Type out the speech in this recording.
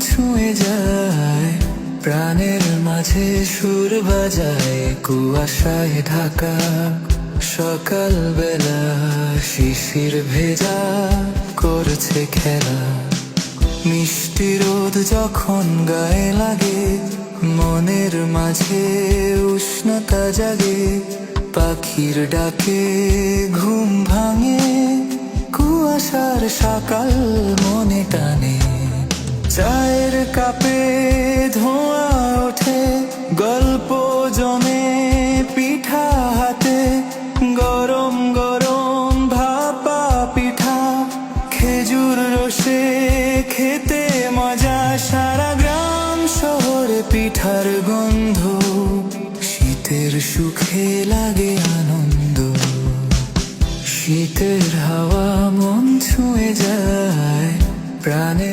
ছুঁয়ে যায়, প্রাণের মাঝে সুর বাজায়। কুয়াশায় ঢাকা সকাল বেলা, শিশির ভেজা করছে খেলা। মিষ্টি রোদ যখন গায়ে লাগে, মনের মাঝে উষ্ণতা জাগে। পাখির ডাকে ঘুম ভাঙে, কুয়াশার সকাল মনে টানে। চায়ের কাপে ধোঁয়া ওঠে, গল্প জমে পিঠা হাতে। গরম গরম ভাপা পিঠা, খেজুর রসে খেতে মজা। সারা গ্রাম শহরে পিঠার গন্ধ, শীতের সুখে লাগে আনন্দ। শীতের হাওয়া মন ছুঁয়ে যায়, প্রাণে